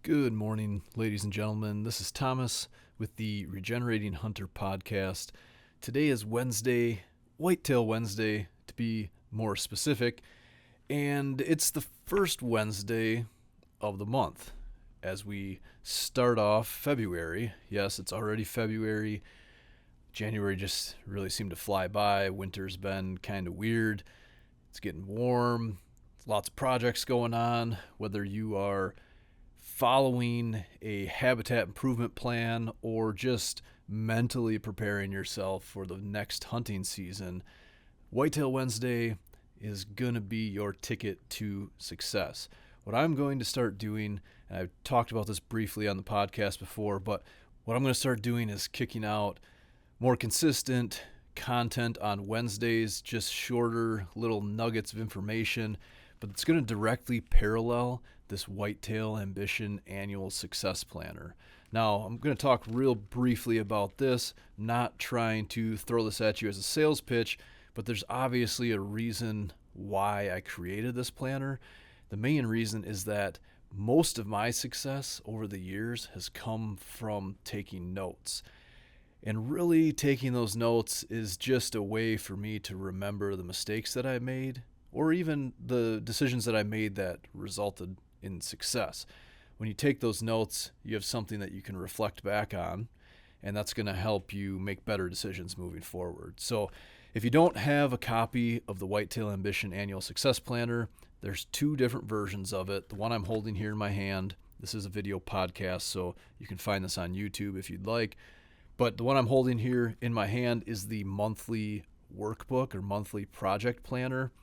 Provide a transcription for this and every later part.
Good morning, ladies and gentlemen. This is Thomas with the Regenerating Hunter podcast. Today is Wednesday, Whitetail Wednesday to be more specific, and it's the first Wednesday of the month as we start off February. Yes, it's already February. January just really seemed to fly by. Winter's been kind of weird. It's getting warm. Lots of projects going on, whether you are following a habitat improvement plan or just mentally preparing yourself for the next hunting season. Whitetail Wednesday is going to be your ticket to success. What I'm going to start doing, and I've talked about this briefly on the podcast before, but what I'm going to start doing is kicking out more consistent content on Wednesdays, just shorter little nuggets of information, but it's going to directly parallel this Whitetail Ambition Annual Success Planner. Now, I'm going to talk real briefly about this, not trying to throw this at you as a sales pitch, but there's obviously a reason why I created this planner. The main reason is that most of my success over the years has come from taking notes. And really, taking those notes is just a way for me to remember the mistakes that I made, or even the decisions that I made that resulted in success. When you take those notes, you have something that you can reflect back on, and that's going to help you make better decisions moving forward. So if you don't have a copy of the Whitetail Ambition Annual Success Planner, there's two different versions of it. The one I'm holding here in my hand, this is a video podcast, so you can find this on YouTube if you'd like. But the one I'm holding here in my hand is the monthly workbook or monthly project planner.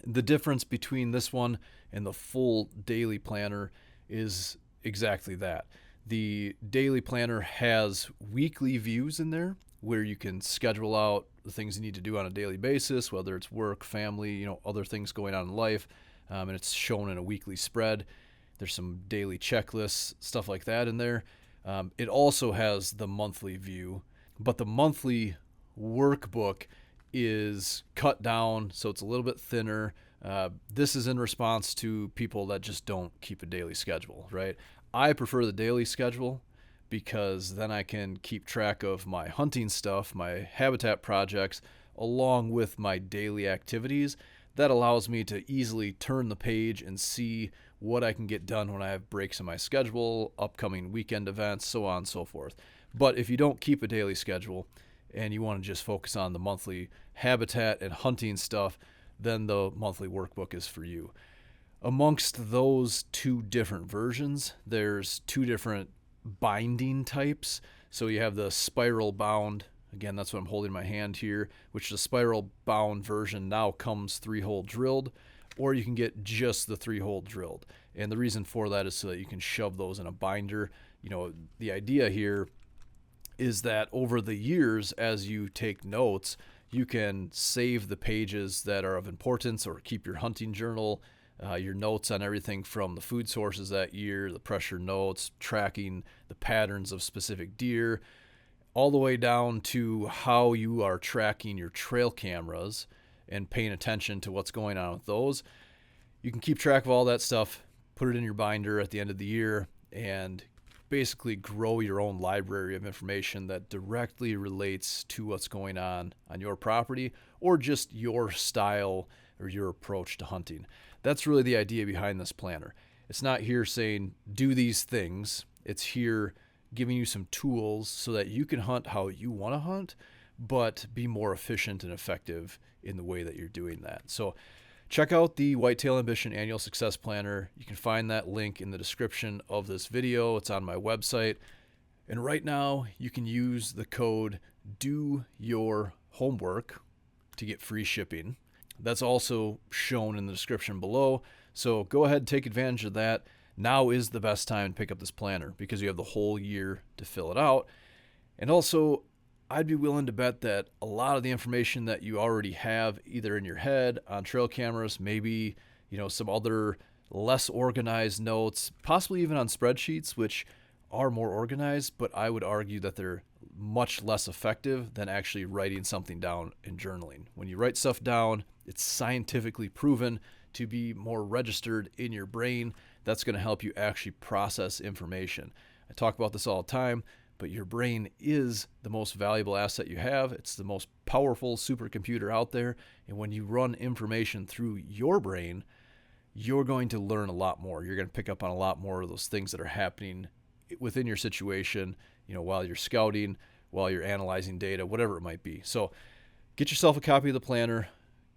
The difference between this one and the full daily planner is exactly that. The daily planner has weekly views in there where you can schedule out the things you need to do on a daily basis, whether it's work, family, other things going on in life, and it's shown in a weekly spread. There's some daily checklists, stuff like that in there. It also has the monthly view, but the monthly workbook is cut down, so it's a little bit thinner. This is in response to people that just don't keep a daily schedule, right? I prefer the daily schedule because then I can keep track of my hunting stuff, my habitat projects, along with my daily activities. That allows me to easily turn the page and see what I can get done when I have breaks in my schedule, upcoming weekend events, so on and so forth. But if you don't keep a daily schedule and you want to just focus on the monthly habitat and hunting stuff, then the monthly workbook is for you. Amongst those two different versions, there's two different binding types. So you have the spiral bound, again, that's what I'm holding in my hand here, which the spiral bound version now comes 3-hole drilled, or you can get just the 3-hole drilled. And the reason for that is so that you can shove those in a binder. The idea here is that over the years, as you take notes, you can save the pages that are of importance or keep your hunting journal, your notes on everything from the food sources that year, the pressure notes, tracking the patterns of specific deer, all the way down to how you are tracking your trail cameras and paying attention to what's going on with those. You can keep track of all that stuff, put it in your binder at the end of the year, and basically grow your own library of information that directly relates to what's going on your property or just your style or your approach to hunting. That's really the idea behind this planner. It's not here saying do these things. It's here giving you some tools so that you can hunt how you want to hunt, but be more efficient and effective in the way that you're doing that. So check out the Whitetail Ambition Annual Success Planner. You can find that link in the description of this video. It's on my website. And right now, you can use the code DOYOURHOMEWORK to get free shipping. That's also shown in the description below. So go ahead and take advantage of that. Now is the best time to pick up this planner because you have the whole year to fill it out. And also, I'd be willing to bet that a lot of the information that you already have either in your head, on trail cameras, maybe, some other less organized notes, possibly even on spreadsheets, which are more organized, but I would argue that they're much less effective than actually writing something down and journaling. When you write stuff down, it's scientifically proven to be more registered in your brain that's going to help you actually process information. I talk about this all the time, but your brain is the most valuable asset you have. It's the most powerful supercomputer out there. And when you run information through your brain, you're going to learn a lot more. You're going to pick up on a lot more of those things that are happening within your situation, while you're scouting, while you're analyzing data, whatever it might be. So get yourself a copy of the planner.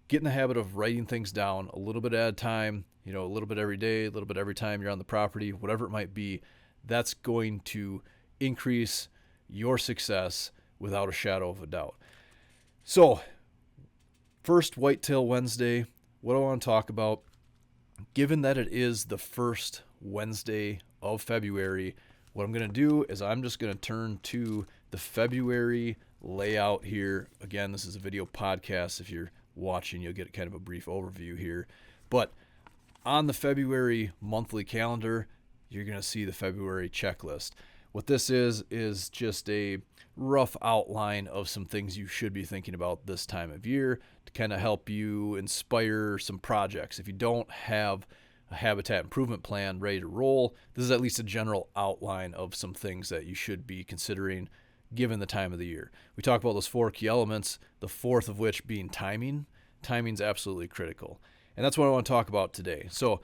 Get in the habit of writing things down a little bit at a time, a little bit every day, a little bit every time you're on the property, whatever it might be. That's going to increase your success without a shadow of a doubt. So, first Whitetail Wednesday, what I want to talk about, given that it is the first Wednesday of February, what I'm going to do is I'm just going to turn to the February layout here. Again, this is a video podcast. If you're watching, you'll get kind of a brief overview here. But on the February monthly calendar, you're going to see the February checklist. What this is just a rough outline of some things you should be thinking about this time of year to kind of help you inspire some projects. If you don't have a habitat improvement plan ready to roll, this is at least a general outline of some things that you should be considering given the time of the year. We talk about those 4 key elements, the fourth of which being timing. Timing's absolutely critical. And that's what I want to talk about today. So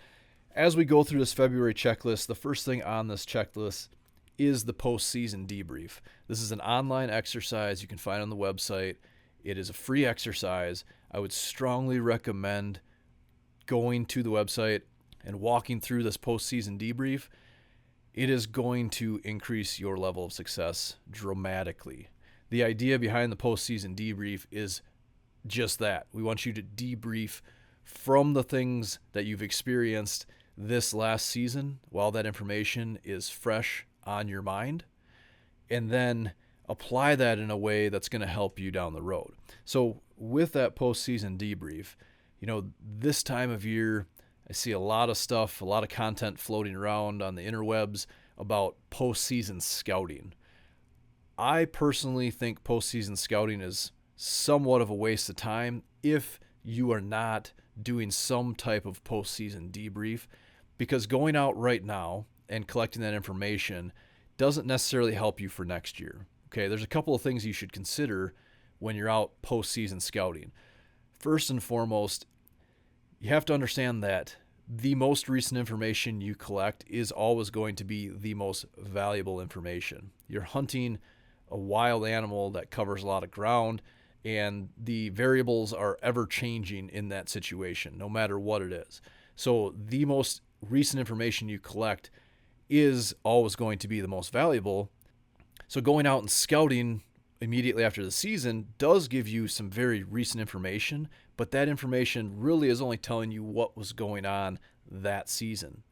as we go through this February checklist, the first thing on this checklist is the postseason debrief. This is an online exercise you can find on the website. It is a free exercise. I would strongly recommend going to the website and walking through this postseason debrief. It is going to increase your level of success dramatically. The idea behind the postseason debrief is just that. We want you to debrief from the things that you've experienced this last season while that information is fresh on your mind, and then apply that in a way that's going to help you down the road. So with that postseason debrief, this time of year, I see a lot of stuff, a lot of content floating around on the interwebs about postseason scouting. I personally think postseason scouting is somewhat of a waste of time if you are not doing some type of postseason debrief, because going out right now and collecting that information doesn't necessarily help you for next year. Okay, there's a couple of things you should consider when you're out postseason scouting. First and foremost, you have to understand that the most recent information you collect is always going to be the most valuable information. You're hunting a wild animal that covers a lot of ground, and the variables are ever changing in that situation, no matter what it is. So the most recent information you collect is always going to be the most valuable. So going out and scouting immediately after the season does give you some very recent information, but that information really is only telling you what was going on that season.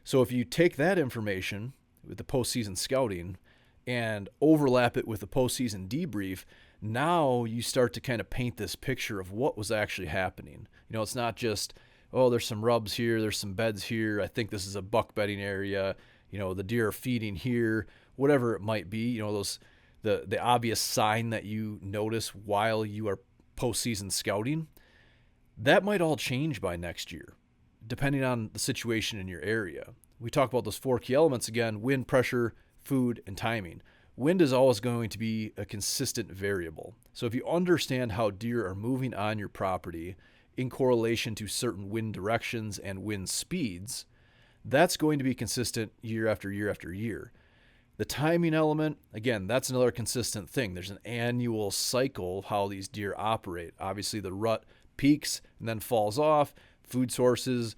So if you take that information with the postseason scouting and overlap it with the postseason debrief, now you start to kind of paint this picture of what was actually happening. It's not just, oh, there's some rubs here, there's some beds here, I think this is a buck bedding area, the deer are feeding here, whatever it might be, the obvious sign that you notice while you are postseason scouting, that might all change by next year, depending on the situation in your area. We talk about those 4 key elements again: wind, pressure, food, and timing. Wind is always going to be a consistent variable. So if you understand how deer are moving on your property in correlation to certain wind directions and wind speeds, that's going to be consistent year after year after year. The timing element, again, that's another consistent thing. There's an annual cycle of how these deer operate. Obviously, the rut peaks and then falls off. Food sources,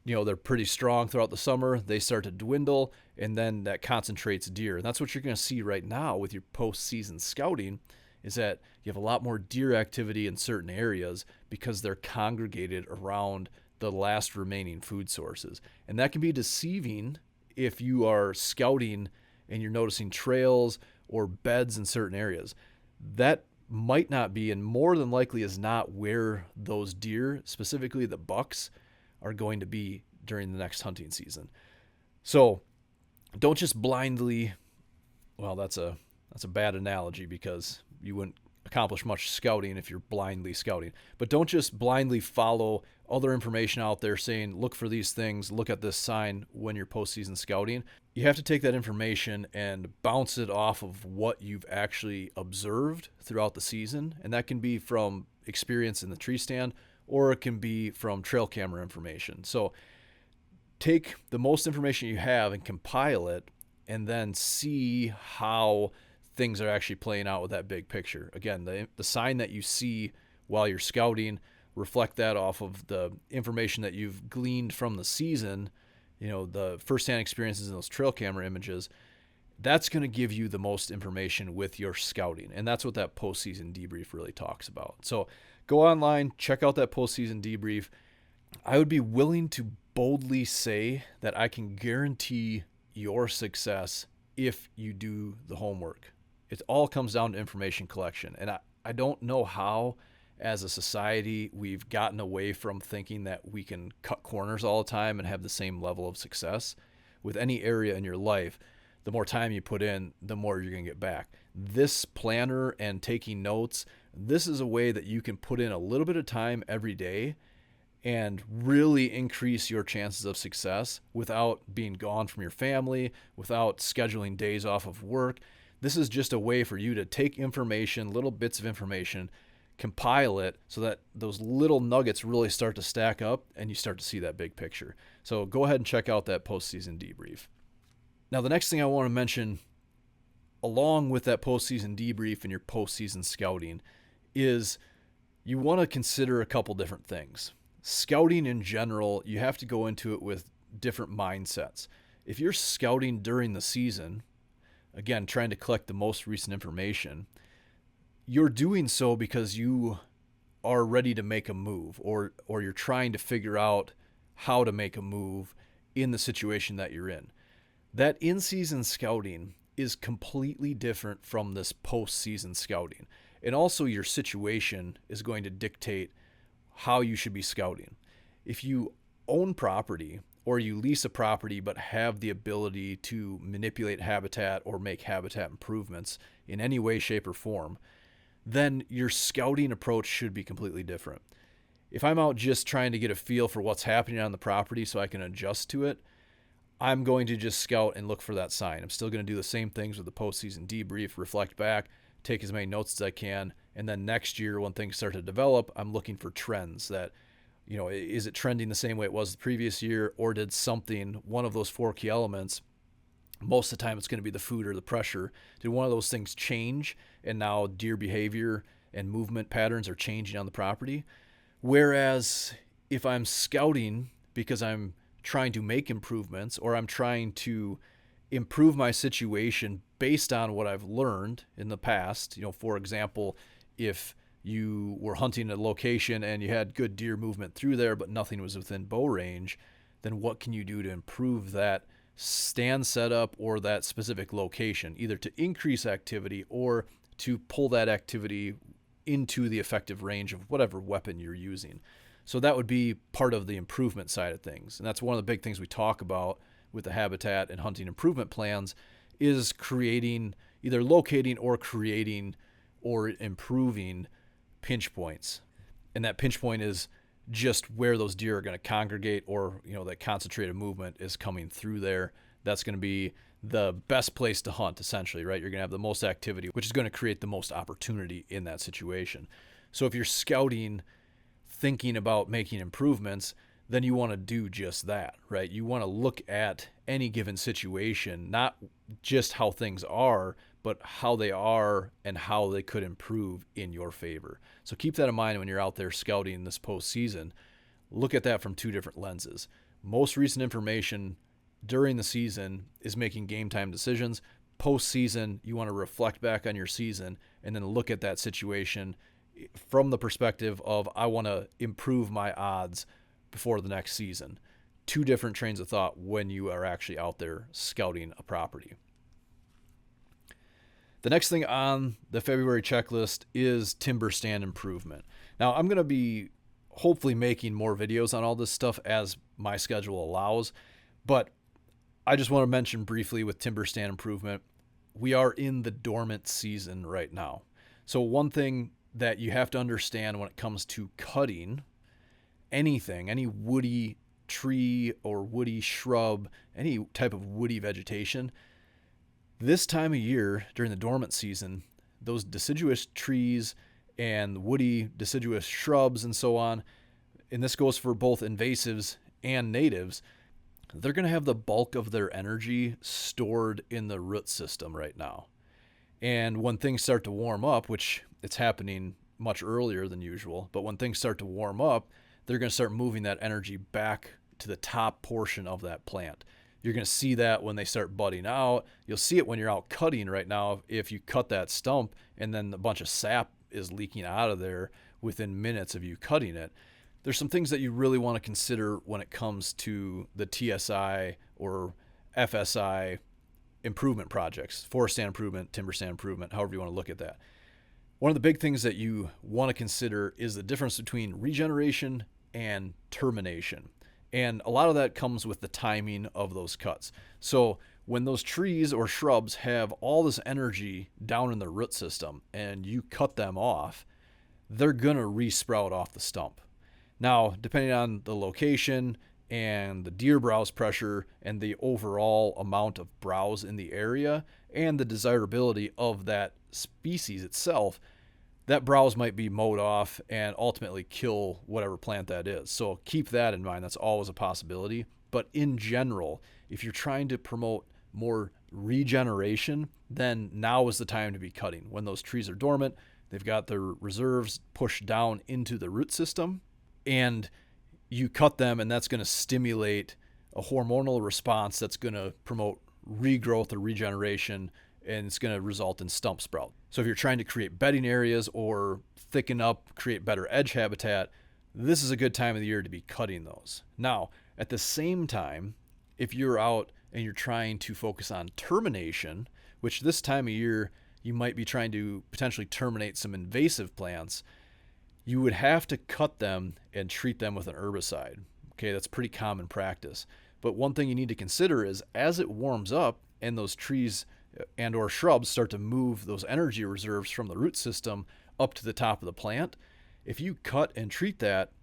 they're pretty strong throughout the summer. They start to dwindle, and then that concentrates deer. And that's what you're going to see right now with your postseason scouting, is that you have a lot more deer activity in certain areas because they're congregated around the last remaining food sources. And that can be deceiving if you are scouting and you're noticing trails or beds in certain areas. That might not be, and more than likely is not, where those deer, specifically the bucks, are going to be during the next hunting season. So don't just blindly, well, that's a bad analogy because you wouldn't accomplish much scouting if you're blindly scouting. But don't just blindly follow other information out there saying, look for these things, look at this sign when you're postseason scouting. You have to take that information and bounce it off of what you've actually observed throughout the season. And that can be from experience in the tree stand, or it can be from trail camera information. So take the most information you have and compile it, and then see how things are actually playing out with that big picture. Again, the sign that you see while you're scouting, reflect that off of the information that you've gleaned from the season, the firsthand experiences in those trail camera images. That's going to give you the most information with your scouting. And that's what that postseason debrief really talks about. So go online, check out that postseason debrief. I would be willing to boldly say that I can guarantee your success if you do the homework. It all comes down to information collection. And I don't know how, as a society, we've gotten away from thinking that we can cut corners all the time and have the same level of success. With any area in your life, the more time you put in, the more you're going to get back. This planner and taking notes, this is a way that you can put in a little bit of time every day and really increase your chances of success without being gone from your family, without scheduling days off of work. This is just a way for you to take information, little bits of information, compile it so that those little nuggets really start to stack up and you start to see that big picture. So go ahead and check out that postseason debrief. Now, the next thing I want to mention, along with that postseason debrief and your postseason scouting, is you want to consider a couple different things. Scouting in general, you have to go into it with different mindsets. If you're scouting during the season, again, trying to collect the most recent information, you're doing so because you are ready to make a move, or you're trying to figure out how to make a move in the situation that you're in. That in-season scouting is completely different from this post-season scouting. And also your situation is going to dictate how you should be scouting. If you own property or you lease a property but have the ability to manipulate habitat or make habitat improvements in any way, shape, or form, then your scouting approach should be completely different. If I'm out just trying to get a feel for what's happening on the property so I can adjust to it, I'm going to just scout and look for that sign. I'm still going to do the same things with the postseason debrief, reflect back, take as many notes as I can, and then next year when things start to develop, I'm looking for trends that, is it trending the same way it was the previous year, or did something, one of those 4 key elements, most of the time it's going to be the food or the pressure, did one of those things change and now deer behavior and movement patterns are changing on the property? Whereas if I'm scouting because I'm trying to make improvements, or I'm trying to improve my situation based on what I've learned in the past, for example, if you were hunting a location and you had good deer movement through there, but nothing was within bow range, then what can you do to improve that stand setup or that specific location, either to increase activity or to pull that activity into the effective range of whatever weapon you're using? So that would be part of the improvement side of things. And that's one of the big things we talk about with the habitat and hunting improvement plans, is creating, either locating or creating or improving pinch points. And that pinch point is just where those deer are going to congregate, or, that concentrated movement is coming through there. That's going to be the best place to hunt, essentially, right? You're going to have the most activity, which is going to create the most opportunity in that situation. So if you're scouting, thinking about making improvements, then you want to do just that, right? You want to look at any given situation, not just how things are, but how they are and how they could improve in your favor. So keep that in mind when you're out there scouting this postseason. Look at that from 2 different lenses. Most recent information during the season is making game time decisions. Postseason, you want to reflect back on your season and then look at that situation from the perspective of, I want to improve my odds before the next season. 2 different trains of thought when you are actually out there scouting a property. The next thing on the February checklist is timber stand improvement. Now, I'm going to be hopefully making more videos on all this stuff as my schedule allows, but I just want to mention briefly with timber stand improvement, we are in the dormant season right now. So one thing that you have to understand when it comes to cutting anything, any woody tree or woody shrub, any type of woody vegetation, this time of year during the dormant season, those deciduous trees and woody deciduous shrubs and so on, and this goes for both invasives and natives, they're going to have the bulk of their energy stored in the root system right now. And when things start to warm up, which it's happening much earlier than usual, but when things start to warm up, they're going to start moving that energy back to the top portion of that plant. You're going to see that when they start budding out. You'll see it when you're out cutting right now. If you cut that stump and then a bunch of sap is leaking out of there within minutes of you cutting it, there's some things that you really want to consider when it comes to the TSI or FSI improvement projects, forest stand improvement, timber stand improvement, however you want to look at that. One of the big things that you want to consider is the difference between regeneration and termination. And a lot of that comes with the timing of those cuts. So when those trees or shrubs have all this energy down in their root system and you cut them off, they're going to re-sprout off the stump. Now, depending on the location and the deer browse pressure and the overall amount of browse in the area and the desirability of that species itself, that browse might be mowed off and ultimately kill whatever plant that is. So keep that in mind. That's always a possibility. But in general, if you're trying to promote more regeneration, then now is the time to be cutting. When those trees are dormant, they've got their reserves pushed down into the root system, and you cut them, and that's going to stimulate a hormonal response that's going to promote regrowth or regeneration, and it's going to result in stump sprout. So if you're trying to create bedding areas or thicken up, create better edge habitat, this is a good time of the year to be cutting those. Now, at the same time, if you're out and you're trying to focus on termination, which this time of year you might be trying to potentially terminate some invasive plants, you would have to cut them and treat them with an herbicide. Okay, that's pretty common practice. But one thing you need to consider is as it warms up and those trees and or shrubs start to move those energy reserves from the root system up to the top of the plant, if you cut and treat that,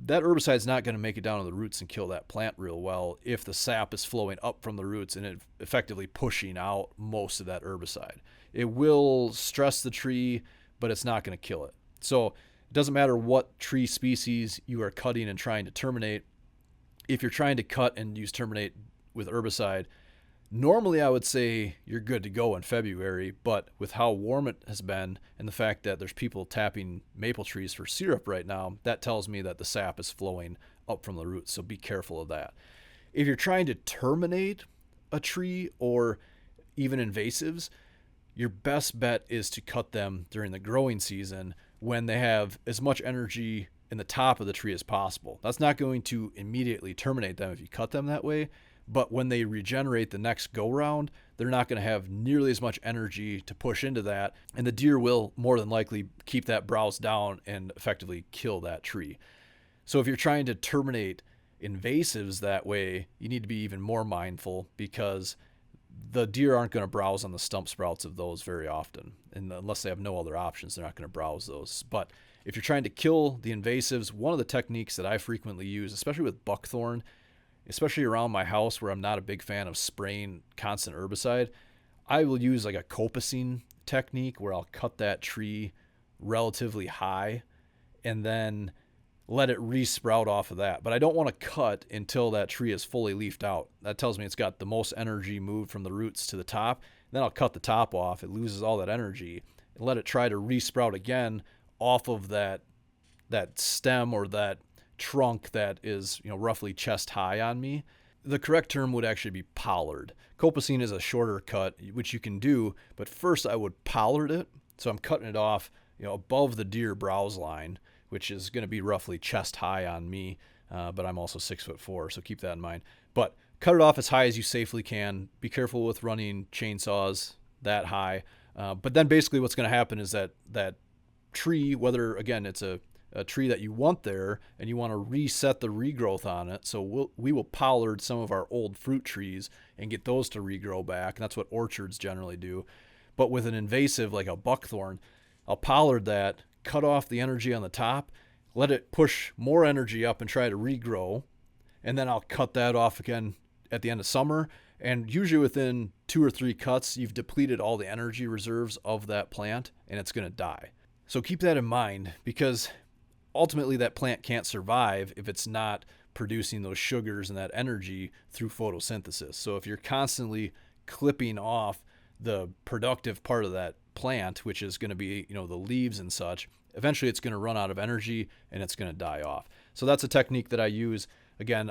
that herbicide is not going to make it down to the roots and kill that plant real well if the sap is flowing up from the roots and it effectively pushing out most of that herbicide. It will stress the tree, but it's not going to kill it. So it doesn't matter what tree species you are cutting and trying to terminate. If you're trying to cut and use terminate with herbicide, normally I would say you're good to go in February, but with how warm it has been and the fact that there's people tapping maple trees for syrup right now, that tells me that the sap is flowing up from the roots, so be careful of that. If you're trying to terminate a tree or even invasives, your best bet is to cut them during the growing season when they have as much energy in the top of the tree as possible. That's not going to immediately terminate them if you cut them that way, but when they regenerate the next go round, they're not going to have nearly as much energy to push into that, and the deer will more than likely keep that browse down and effectively kill that tree. So if you're trying to terminate invasives that way, you need to be even more mindful because the deer aren't going to browse on the stump sprouts of those very often. And unless they have no other options, they're not going to browse those. But if you're trying to kill the invasives, one of the techniques that I frequently use, especially with buckthorn, especially around my house where I'm not a big fan of spraying constant herbicide, I will use like a copacing technique where I'll cut that tree relatively high and then let it re-sprout off of that. But I don't want to cut until that tree is fully leafed out. That tells me it's got the most energy moved from the roots to the top. Then I'll cut the top off. It loses all that energy and let it try to re-sprout again off of that stem or that trunk that is, roughly chest high on me. The correct term would actually be pollard. Copacine is a shorter cut, which you can do, but first I would pollard it. So I'm cutting it off, above the deer browse line, which is going to be roughly chest high on me, but I'm also 6'4", so keep that in mind. But cut it off as high as you safely can. Be careful with running chainsaws that high. But then basically what's going to happen is that tree, whether, again, it's a tree that you want there and you want to reset the regrowth on it, so we will pollard some of our old fruit trees and get those to regrow back. And that's what orchards generally do. But with an invasive like a buckthorn, I'll pollard that, cut off the energy on the top, let it push more energy up and try to regrow, and then I'll cut that off again at the end of summer. And usually within 2 or 3 cuts, you've depleted all the energy reserves of that plant and it's going to die. So keep that in mind, because ultimately that plant can't survive if it's not producing those sugars and that energy through photosynthesis. So if you're constantly clipping off the productive part of that plant, which is going to be, the leaves and such, eventually it's going to run out of energy and it's going to die off. So that's a technique that I use. Again,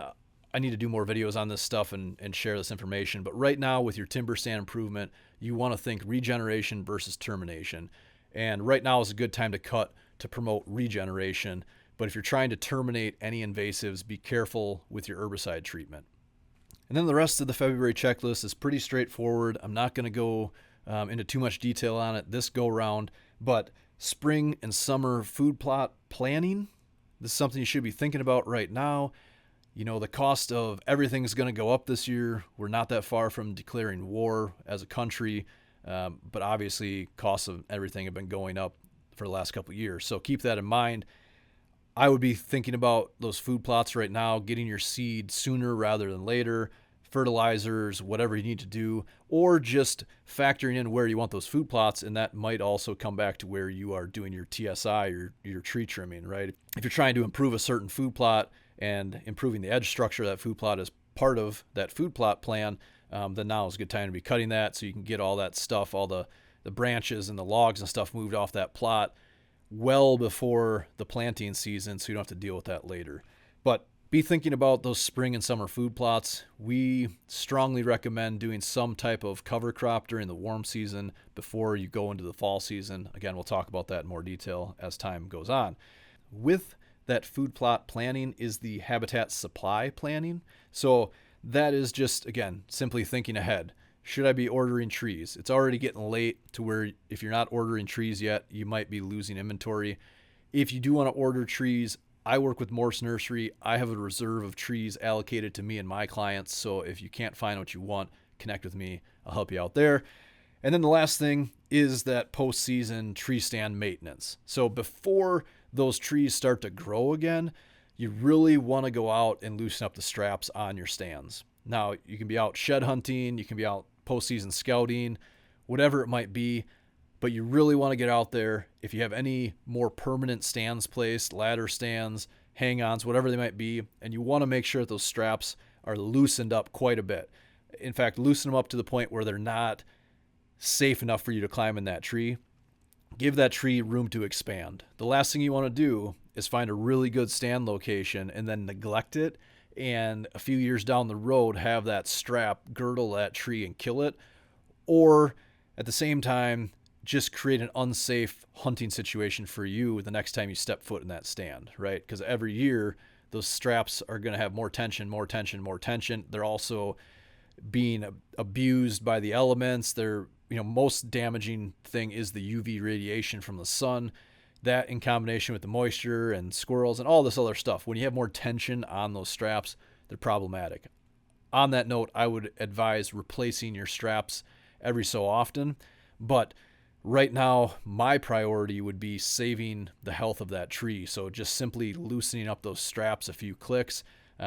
I need to do more videos on this stuff and share this information. But right now with your timber stand improvement, you want to think regeneration versus termination. And right now is a good time to cut to promote regeneration. But if you're trying to terminate any invasives, be careful with your herbicide treatment. And then the rest of the February checklist is pretty straightforward. I'm not going to go into too much detail on it this go round, but spring and summer food plot planning, this is something you should be thinking about right now. The cost of everything is going to go up this year. We're not that far from declaring war as a country, but obviously costs of everything have been going up for the last couple of years. So keep that in mind. I would be thinking about those food plots right now, getting your seed sooner rather than later, fertilizers, whatever you need to do, or just factoring in where you want those food plots. And that might also come back to where you are doing your TSI or your tree trimming, right? If you're trying to improve a certain food plot and improving the edge structure of that food plot is part of that food plot plan, then now is a good time to be cutting that so you can get all that stuff, all the branches and the logs and stuff moved off that plot well before the planting season, so you don't have to deal with that later. But be thinking about those spring and summer food plots. We strongly recommend doing some type of cover crop during the warm season before you go into the fall season. Again, we'll talk about that in more detail as time goes on. With that food plot planning is the habitat supply planning. So that is just, again, simply thinking ahead. Should I be ordering trees? It's already getting late to where if you're not ordering trees yet, you might be losing inventory. If you do want to order trees, I work with Morse Nursery. I have a reserve of trees allocated to me and my clients. So if you can't find what you want, connect with me. I'll help you out there. And then the last thing is that post-season tree stand maintenance. So before those trees start to grow again, you really want to go out and loosen up the straps on your stands. Now, you can be out shed hunting, you can be out postseason scouting, whatever it might be, but you really want to get out there. If you have any more permanent stands placed, ladder stands, hang-ons, whatever they might be, and you want to make sure that those straps are loosened up quite a bit. In fact, loosen them up to the point where they're not safe enough for you to climb in that tree. Give that tree room to expand. The last thing you want to do is find a really good stand location and then neglect it, and a few years down the road have that strap girdle that tree and kill it, or at the same time just create an unsafe hunting situation for you the next time you step foot in that stand, right? Because every year those straps are going to have more tension, more tension, more tension. They're also being abused by the elements. They're, most damaging thing is the UV radiation from the sun. That in combination with the moisture and squirrels and all this other stuff, when you have more tension on those straps, they're problematic. On that note, I would advise replacing your straps every so often. But right now, my priority would be saving the health of that tree. So just simply loosening up those straps a few clicks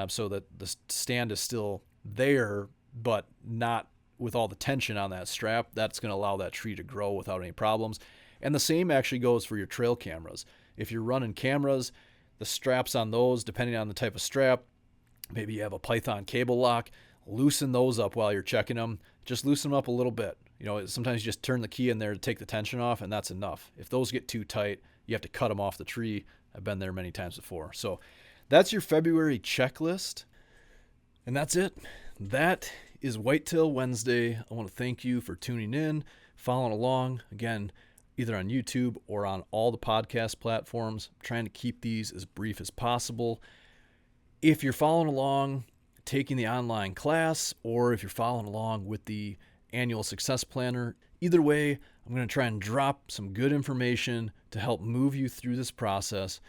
so that the stand is still there, but not with all the tension on that strap. That's going to allow that tree to grow without any problems. And the same actually goes for your trail cameras. If you're running cameras, the straps on those, depending on the type of strap, maybe you have a Python cable lock, loosen those up while you're checking them. Just loosen them up a little bit. Sometimes you just turn the key in there to take the tension off, and that's enough. If those get too tight, you have to cut them off the tree. I've been there many times before. So that's your February checklist. And that's it. That is Whitetail Wednesday. I want to thank you for tuning in, following along. Again, either on YouTube or on all the podcast platforms. I'm trying to keep these as brief as possible. If you're following along, taking the online class, or if you're following along with the annual success planner, either way, I'm going to try and drop some good information to help move you through this process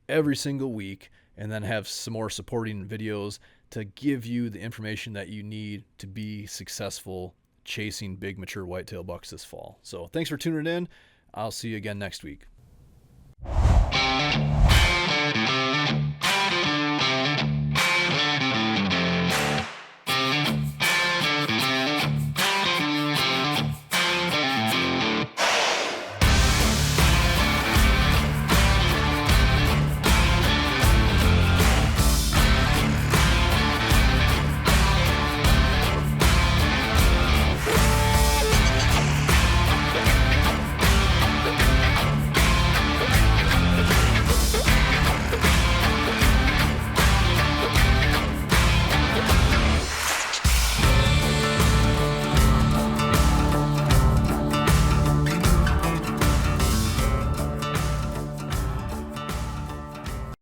every single week, and then have some more supporting videos to give you the information that you need to be successful chasing big mature whitetail bucks this fall. So thanks for tuning in. I'll see you again next week.